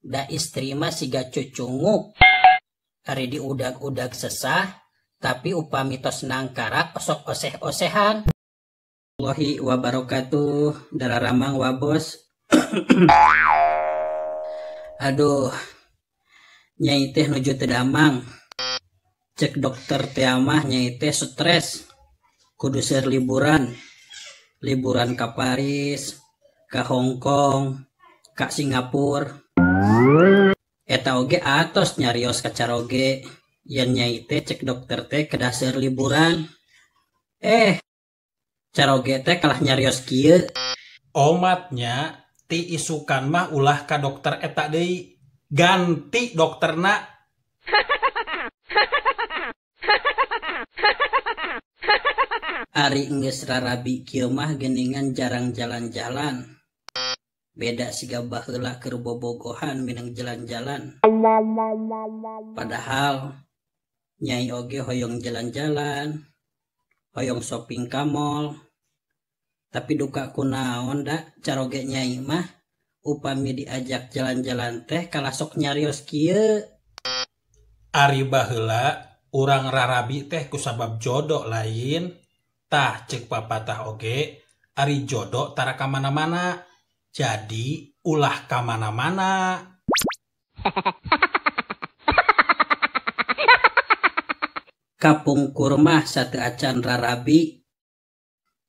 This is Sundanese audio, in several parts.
Da istri mah siga cucunguk. Ari diudag-udag sesah, tapi upami tos nangkarak osok oseh-osehan. Wahi wabarakatuh, dararamang wabos. Aduh, nyai teh nuju teu damang. Cek dokter teh mah nyai teh stres. Kudu seur liburan ka Paris, ka Hong Kong, ka Singapura. Eta oge atos nyarios ka caroge. Yen nyai teh cek dokter teh kedah seur liburan. Caroge teh kalah nyarios kieu. Omatnya ti isukan mah ulah ka dokter eta deui. Ganti dokterna. Ari geus rarabi kieu mah geuningan jarang jalan-jalan. Beda siga baheula keur bobogohan minang jalan-jalan. Padahal nyai oge hoyong jalan-jalan, hoyong shopping ka mall. Tapi duka kunaon da caroge nyai mah upami diajak jalan-jalan teh kalah sok nyarios kieu. Ari baheula urang rarabi teh kusabab jodoh lain. Tah cek papatah oge, ari jodoh tara ka mana-mana. Jadi ulah ka mana-mana. Kapungkur mah sateu acan rarabi.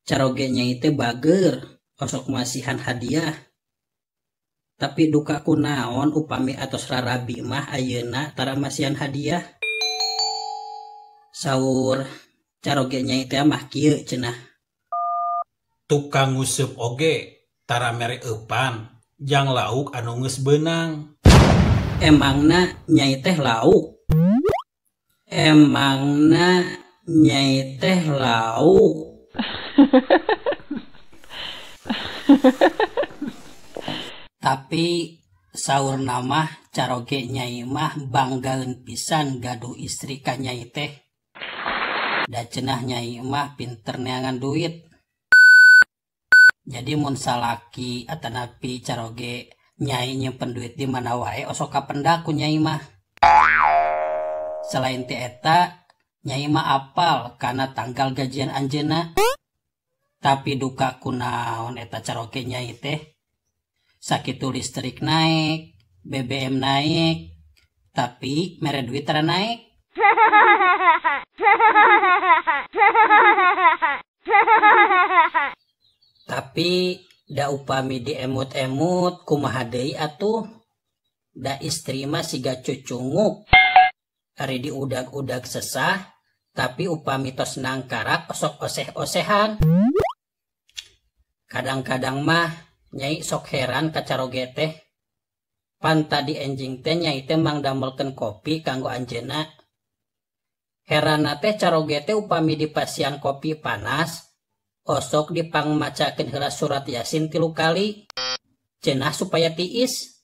Caroge nyai teh bager osok masihan hadiah. Tapi duka kunaon upami atos rarabi mah ayeuna tara masihan hadiah. Saur caroge nyai teh mah kieu cenah. Tukang nguseup oge tara mere eupan, jang lauk anu geus beunang. Emangna nyai teh lauk? Emangna nyai teh lauk? Tapi saur nama caroge nyai mah banggaeun pisan gaduh istri ka nyai teh. Da cenah nyai mah pinter neangan duit. Jadi mun salaki atanapi caroge nyai nyimpen duit di mana wae osok kapendak ku nyai mah. Selain ti eta, nyai mah apal kana tanggal gajian anjeunna. Tapi duka kunaon eta caroge nyai teh. Sakitu listrik naik, BBM naik, tapi mere duit tara naik. Tapi da upami diemut-emut kumaha deui atuh. Da istri mah siga cucunguk. Ari diudag-udag sesah, tapi upami tos nangkarak osok oseh-osehan. Kadang-kadang mah nyai sok heran ka caroge teh. Pan tadi enjing teh nyai teh mangdamelkeun kopi kanggo anjeunna. Heranna teh caroge teh upami dipasian kopi panas, osok dipangmacakeun heula surat Yasin 3 kali. Cenah supaya tiis.